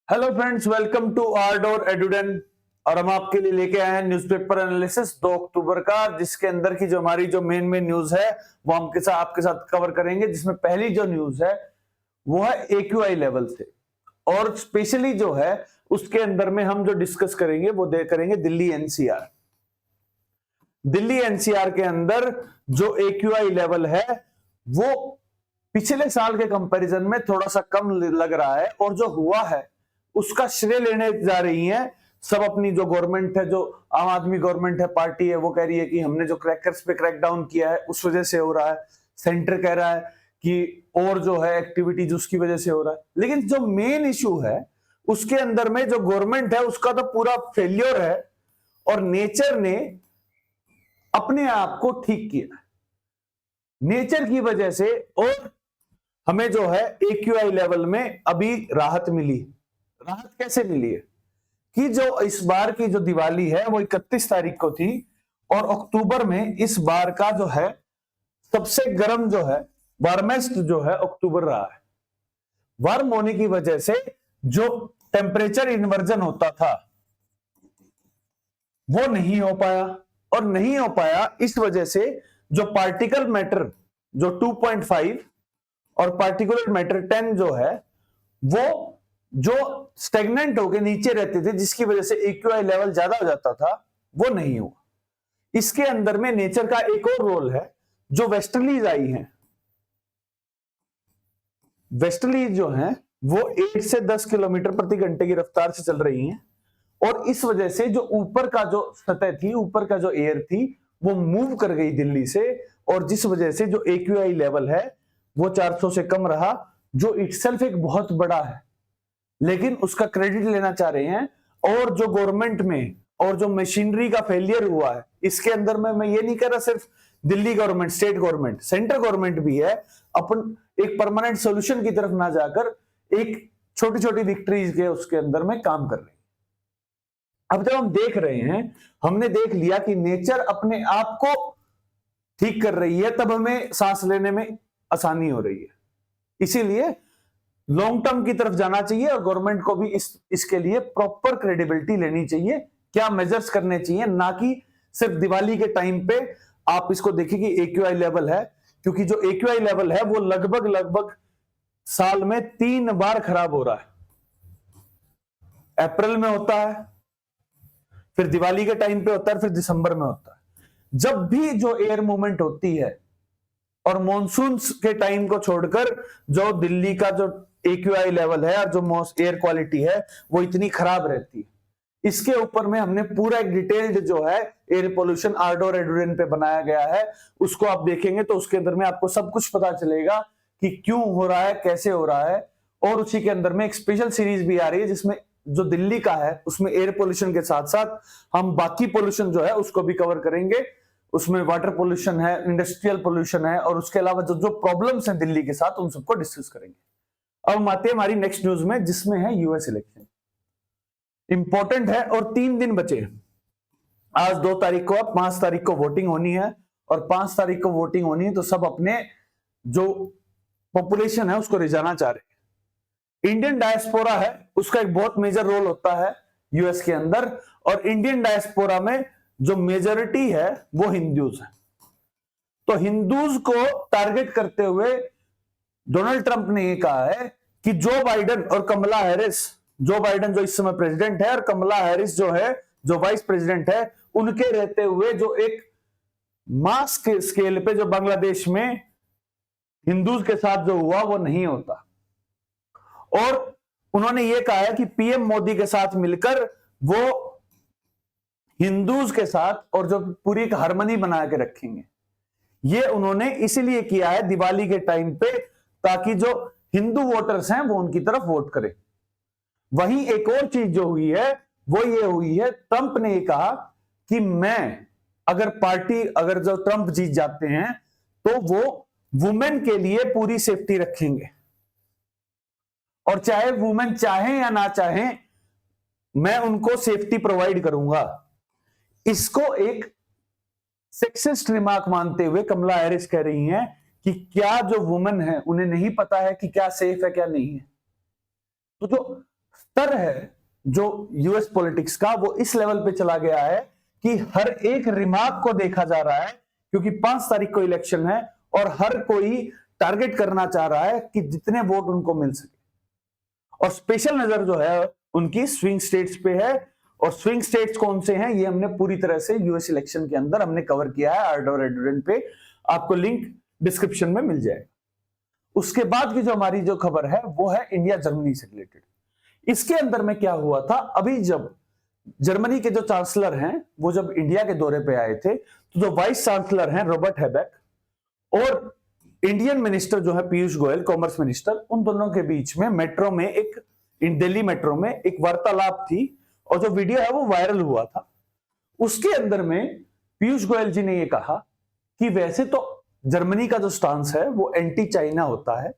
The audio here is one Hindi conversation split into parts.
हेलो फ्रेंड्स, वेलकम टू आर्डोर एडुडेन। और हम आपके लिए लेके आए हैं न्यूज़पेपर एनालिसिस 2 अक्टूबर का, जिसके अंदर की जो हमारी मेन न्यूज है वो हम आपके साथ कवर करेंगे। जिसमें पहली जो न्यूज है वो है एक्यूआई लेवल से, और स्पेशली जो है उसके अंदर में हम जो डिस्कस करेंगे वो करेंगे दिल्ली एनसीआर। दिल्ली एनसीआर के अंदर जो एक्यूआई लेवल है वो पिछले साल के कंपैरिजन में थोड़ा सा कम लग रहा है, और जो हुआ है उसका श्रेय लेने जा रही हैं सब अपनी जो गवर्नमेंट है, जो आम आदमी गवर्नमेंट है, पार्टी है, वो कह रही है कि हमने जो क्रैकर्स पे क्रैकडाउन किया है उस वजह से हो रहा है। सेंटर कह रहा है कि और जो है एक्टिविटीज उसकी वजह से हो रहा है। लेकिन जो मेन इशू है उसके अंदर में जो गवर्नमेंट है उसका तो पूरा फेल्योर है, और नेचर ने अपने आप को ठीक किया नेचर की वजह से। और हमें जो है एक्यूआई लेवल में अभी राहत मिली। राहत कैसे मिली है कि जो इस बार की जो दिवाली है वो 31 तारीख को थी, और अक्टूबर में इस बार का जो है सबसे गर्म जो है वार्मेस्ट जो है अक्टूबर रहा है। वार्म होने की वजह से जो टेम्परेचर इन्वर्जन होता था वो नहीं हो पाया, और नहीं हो पाया इस वजह से जो पार्टिकल मैटर जो 2.5 और पार्टिकुलर मैटर 10 जो है वो जो स्टेगनेंट होके नीचे रहते थे, जिसकी वजह से एक्यूआई लेवल ज्यादा हो जाता था, वो नहीं हुआ। इसके अंदर में नेचर का एक और रोल है। जो वेस्टर्लीज आई हैं, वेस्टर्लीज जो हैं वो 8 से 10 किलोमीटर प्रति घंटे की रफ्तार से चल रही हैं, और इस वजह से जो ऊपर का जो सतह थी, ऊपर का जो एयर थी, वो मूव कर गई दिल्ली से, और जिस वजह से जो एक्यूआई लेवल है वो 400 से कम रहा, जो इटसेल्फ एक बहुत बड़ा है। लेकिन उसका क्रेडिट लेना चाह रहे हैं, और जो गवर्नमेंट में और जो मशीनरी का फेलियर हुआ है इसके अंदर में, मैं ये नहीं कह रहा सिर्फ Delhi government, state government, central government भी है अपन एक परमानेंट सोल्यूशन की तरफ ना जाकर एक छोटी छोटी विक्ट्रीज के उसके अंदर में काम कर रहे हैं। अब जब हम देख रहे हैं, हमने देख लिया कि नेचर अपने आप को ठीक कर रही है, तब हमें सांस लेने में आसानी हो रही है। इसीलिए लॉन्ग टर्म की तरफ जाना चाहिए, और गवर्नमेंट को भी इसके लिए प्रॉपर क्रेडिबिलिटी लेनी चाहिए, क्या मेजर्स करने चाहिए, ना कि सिर्फ दिवाली के टाइम पे आप इसको देखिए कि एक्यूआई लेवल है। क्योंकि जो एक्यूआई लेवल है वो लगभग लगभग साल में 3 बार खराब हो रहा है। अप्रैल में होता है, फिर दिवाली के टाइम पे होता है, फिर दिसंबर में होता है। जब भी जो एयर मूवमेंट होती है, और मॉनसून के टाइम को छोड़कर जो दिल्ली का जो एक्यूआई लेवल है और जो एयर क्वालिटी है वो इतनी खराब रहती है। इसके ऊपर में हमने पूरा एक डिटेल्ड जो है एयर पोल्यूशन आर्डोर एडुडेन पे बनाया गया है। उसको आप देखेंगे तो उसके अंदर में आपको सब कुछ पता चलेगा कि क्यों हो रहा है, कैसे हो रहा है। और उसी के अंदर में एक स्पेशल सीरीज भी आ रही है जिसमें जो दिल्ली का है उसमें एयर पोल्यूशन के साथ साथ हम बाकी पोल्यूशन जो है उसको भी कवर करेंगे। उसमें वाटर पोल्यूशन है, इंडस्ट्रियल पोल्यूशन है, और उसके अलावा जो जो प्रॉब्लम्स हैं दिल्ली के साथ उन सबको डिस्कस करेंगे। अब हम आते हैं हमारी नेक्स्ट न्यूज में, जिसमें है यूएस इलेक्शन। इंपॉर्टेंट है, और 3 दिन बचे। आज 2 तारीख को, अब 5 तारीख को वोटिंग होनी है, और 5 तारीख को वोटिंग होनी है तो सब अपने जो पॉपुलेशन है उसको रिझाना चाह रहे हैं। इंडियन डायस्पोरा है, उसका एक बहुत मेजर रोल होता है यूएस के अंदर, और इंडियन डायस्पोरा में जो मेजोरिटी है वो हिंदूज है। तो हिंदूज को टारगेट करते हुए डोनाल्ड ट्रंप ने यह कहा है कि जो बाइडेन और कमला हैरिस, जो बाइडेन जो इस समय प्रेसिडेंट है और कमला हैरिस जो है जो वाइस प्रेसिडेंट है, उनके रहते हुए जो एक मास के स्केल पे जो बांग्लादेश में हिंदूज के साथ जो हुआ वो नहीं होता। और उन्होंने ये कहा है कि पीएम मोदी के साथ मिलकर वो हिंदूज के साथ और जो पूरी एक हार्मनी बना के रखेंगे। ये उन्होंने इसीलिए किया है दिवाली के टाइम पे, ताकि जो हिंदू वोटर्स हैं वो उनकी तरफ वोट करें। वहीं एक और चीज जो हुई है वो ये हुई है, ट्रंप ने ये कहा कि मैं अगर जो ट्रंप जीत जाते हैं तो वो वुमेन के लिए पूरी सेफ्टी रखेंगे, और चाहे वुमेन चाहे या ना चाहे मैं उनको सेफ्टी प्रोवाइड करूंगा। इसको एक सेक्सिस्ट रिमार्क मानते हुए कमला हैरिस कह रही हैं कि क्या जो वुमेन है उन्हें नहीं पता है कि क्या सेफ है क्या नहीं है। तो जो स्तर है जो यूएस पॉलिटिक्स का, वो इस लेवल पे चला गया है कि हर एक रिमार्क को देखा जा रहा है, क्योंकि 5 तारीख को इलेक्शन है और हर कोई टारगेट करना चाह रहा है कि जितने वोट उनको मिल सके। और स्पेशल नजर जो है उनकी स्विंग स्टेट्स पे है, और स्विंग स्टेट्स कौन से हैं ये हमने पूरी तरह से यूएस इलेक्शन के अंदर हमने कवर किया है आर्डोर एडोरेंट पे, आपको लिंक डिस्क्रिप्शन में मिल जाएगा। उसके बाद की जो हमारी जो खबर है वो है इंडिया जर्मनी से रिलेटेड। इसके अंदर में क्या हुआ था, अभी जब जर्मनी के जो चांसलर हैं वो जब इंडिया के दौरे पे आए थे, तो जो वाइस चांसलर हैं रॉबर्ट हैबेक और इंडियन मिनिस्टर जो है पीयूष गोयल कॉमर्स मिनिस्टर, उन दोनों के बीच में मेट्रो में एक दिल्ली मेट्रो में एक वार्तालाप थी, और जो वीडियो है वो वायरल हुआ था। उसके अंदर में पीयूष गोयल जी ने ये कहा कि वैसे तो जर्मनी का जो स्टांस है वो एंटी चाइना होता है,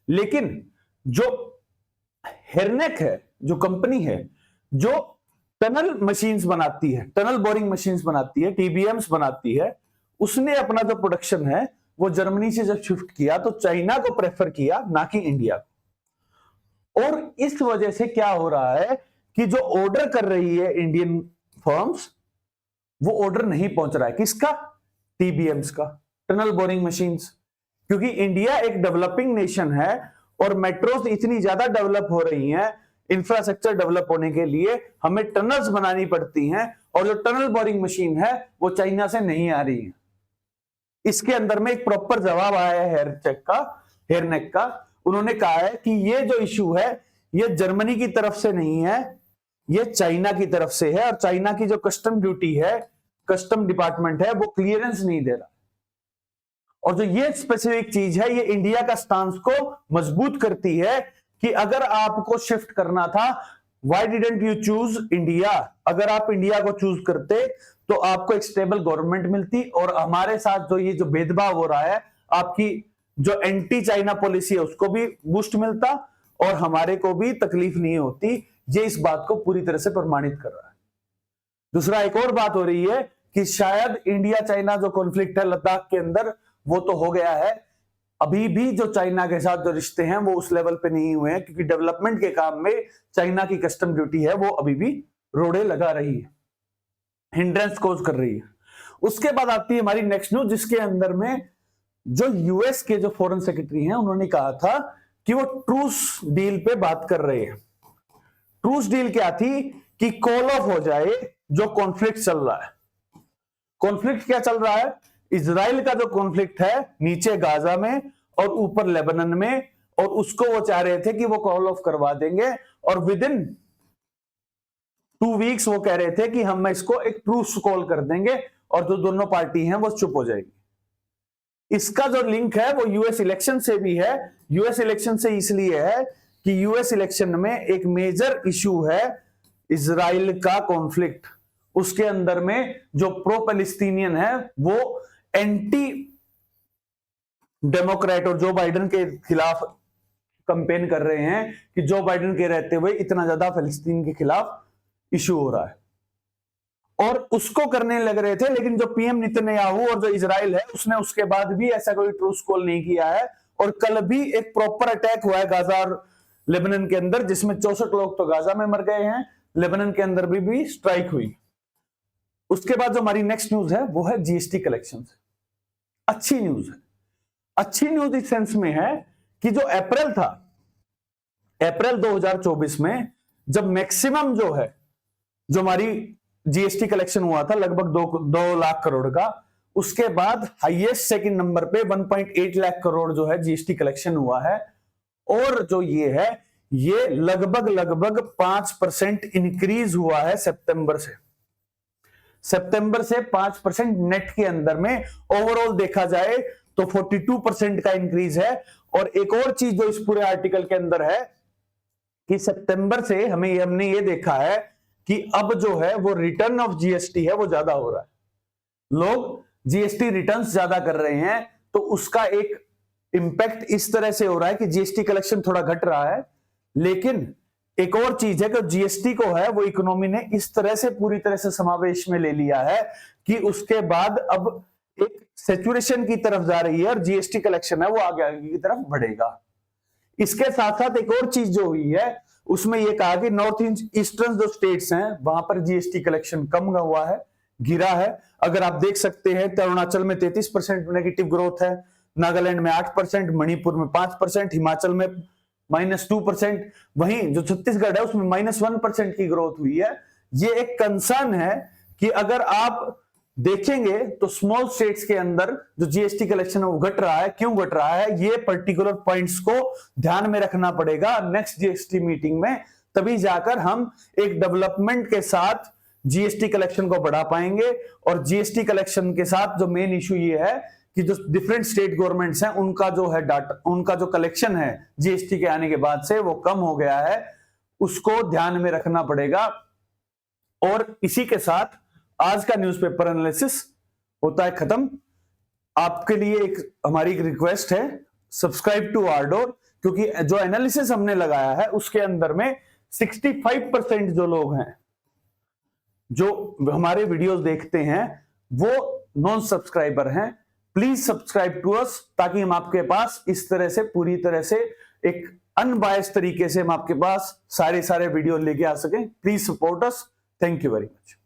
लेकिन जो हेरनेक है, जो कंपनी है जो टनल मशीन्स बनाती है, टनल बोरिंग मशीन्स बनाती है, टीबीएम्स बनाती है, उसने अपना जो प्रोडक्शन है वो जर्मनी से जब शिफ्ट किया तो चाइना को प्रेफर किया, ना कि इंडिया को। और इस वजह से क्या हो रहा है कि जो ऑर्डर कर रही है इंडियन फर्म्स, वो ऑर्डर नहीं पहुंच रहा है। किसका? टीबीएम्स का, टनल बोरिंग मशीन्स। क्योंकि इंडिया एक डेवलपिंग नेशन है और मेट्रोस इतनी ज्यादा डेवलप हो रही हैं, इंफ्रास्ट्रक्चर डेवलप होने के लिए हमें टनल्स बनानी पड़ती हैं, और जो टनल बोरिंग मशीन है वो चाइना से नहीं आ रही है। इसके अंदर में एक प्रॉपर जवाब आया है हेरनेक का। उन्होंने कहा है कि ये जो इशू है ये जर्मनी की तरफ से नहीं है, ये चाइना की तरफ से है, और चाइना की जो कस्टम ड्यूटी है, कस्टम डिपार्टमेंट है, वो क्लियरेंस नहीं दे रहा। और जो ये स्पेसिफिक चीज है ये इंडिया का स्टांस को मजबूत करती है कि अगर आपको शिफ्ट करना था, why didn't you choose India? अगर आप इंडिया को चूज करते तो आपको एक स्टेबल गवर्नमेंट मिलती, और हमारे साथ जो ये जो भेदभाव हो रहा है, आपकी जो एंटी चाइना पॉलिसी है उसको भी बूस्ट मिलता और हमारे को भी तकलीफ नहीं होती। ये इस बात को पूरी तरह से प्रमाणित कर रहा है। दूसरा एक और बात हो रही है कि शायद इंडिया चाइना जो कॉन्फ्लिक्ट है लद्दाख के अंदर, वो तो हो गया है, अभी भी जो चाइना के साथ जो रिश्ते हैं वो उस लेवल पे नहीं हुए हैं, क्योंकि डेवलपमेंट के काम में चाइना की कस्टम ड्यूटी है वो अभी भी रोड़े लगा रही है, हिंड्रेंस कोज कर रही है। उसके बाद आती है हमारी नेक्स्ट न्यूज, जिसके अंदर में जो यूएस के जो फॉरेन सेक्रेटरी हैं उन्होंने कहा था कि वो ट्रूस डील पे बात कर रहे हैं। ट्रूस डील क्या थी कि कॉल ऑफ हो जाए जो कॉन्फ्लिक्ट चल रहा है। कॉन्फ्लिक्ट क्या चल रहा है? इजराइल का जो कॉन्फ्लिक्ट है नीचे गाजा में और ऊपर लेबनान में, और उसको वो चाह रहे थे कि वो कॉल ऑफ करवा देंगे, और विद इन 2 वीक्स वो कह रहे थे कि हम इसको एक ट्रूस कॉल कर देंगे और जो दोनों पार्टी हैं वो चुप हो जाएगी। इसका जो लिंक है वो यूएस इलेक्शन से भी है। यूएस इलेक्शन से इसलिए है कि यूएस इलेक्शन में एक मेजर इशू है इजराइल का कॉन्फ्लिक्ट। उसके अंदर में जो प्रो पैलेस्टीनियन है वो एंटी डेमोक्रेट और जो बाइडेन के खिलाफ कंपेन कर रहे हैं कि जो बाइडेन के रहते हुए इतना ज्यादा फिलिस्तीन के खिलाफ इशू हो रहा है, और उसको करने लग रहे थे। लेकिन जो पीएम नेतन्याहू और जो इजराइल है उसने उसके बाद भी ऐसा कोई ट्रूस कॉल नहीं किया है, और कल भी एक प्रॉपर अटैक हुआ है गाजा और लेबनान के अंदर, जिसमें 64 लोग तो गाजा में मर गए हैं, लेबनान के अंदर भी स्ट्राइक हुई। उसके बाद जो हमारी नेक्स्ट न्यूज है वो है जीएसटी कलेक्शन। अच्छी न्यूज है। अच्छी न्यूज इस सेंस में है कि जो अप्रैल था, अप्रैल 2024 में जब मैक्सिमम जो है जो हमारी जीएसटी कलेक्शन हुआ था लगभग 2 लाख करोड़ का, उसके बाद हाईएस्ट सेकंड नंबर पे 1.8 लाख करोड़ जो है जीएसटी कलेक्शन हुआ है। और जो ये है ये लगभग 5% इंक्रीज हुआ है सितंबर से 5% नेट के अंदर में। ओवरऑल देखा जाए तो 42% का इंक्रीज है। और एक और चीज जो इस पूरे आर्टिकल के अंदर है कि सितंबर से हमने ये देखा है कि अब जो है वो रिटर्न ऑफ जीएसटी है वो ज्यादा हो रहा है, लोग जीएसटी रिटर्न्स ज्यादा कर रहे हैं, तो उसका एक इंपैक्ट इस तरह से हो रहा है कि जीएसटी कलेक्शन थोड़ा घट रहा है। लेकिन एक और चीज है कि जीएसटी को है वो इकोनॉमी ने इस तरह से पूरी तरह से समावेश में ले लिया है कि उसके बाद अब एक सैचुरेशन की तरफ जा रही है और जीएसटी कलेक्शन है वो आगे की तरफ बढ़ेगा। इसके साथ साथ एक और चीज जो हुई है उसमें ये कहा कि नॉर्थ ईस्टर्न जो स्टेट्स हैं वहां पर जीएसटी कलेक्शन कम हुआ है, गिरा है। अगर आप देख सकते हैं तो अरुणाचल में 33% नेगेटिव ग्रोथ है, नागालैंड में 8%, मणिपुर में 5%, हिमाचल में -2%, वहीं जो छत्तीसगढ़ है उसमें -1% की ग्रोथ हुई है। ये एक कंसर्न है कि अगर आप देखेंगे तो स्मॉल स्टेट्स के अंदर जो जीएसटी कलेक्शन है वो घट रहा है। क्यों घट रहा है, ये पर्टिकुलर पॉइंट्स को ध्यान में रखना पड़ेगा नेक्स्ट जीएसटी मीटिंग में, तभी जाकर हम एक डेवलपमेंट के साथ जीएसटी कलेक्शन को बढ़ा पाएंगे। और जीएसटी कलेक्शन के साथ जो मेन इशू ये है कि जो डिफरेंट स्टेट गवर्नमेंट्स हैं उनका जो है डाटा, उनका जो कलेक्शन है जीएसटी के आने के बाद से वो कम हो गया है, उसको ध्यान में रखना पड़ेगा। और इसी के साथ आज का न्यूज़पेपर एनालिसिस होता है खत्म। आपके लिए एक हमारी रिक्वेस्ट है, सब्सक्राइब टू आर्डोर, क्योंकि जो एनालिसिस हमने लगाया है उसके अंदर में 65% जो लोग हैं जो हमारे वीडियोस देखते हैं वो नॉन सब्सक्राइबर हैं। प्लीज सब्सक्राइब टू अस, ताकि हम आपके पास इस तरह से पूरी तरह से एक अनबायस्ड तरीके से हम आपके पास सारे वीडियो लेके आ सकें। Please support us. Thank you very much.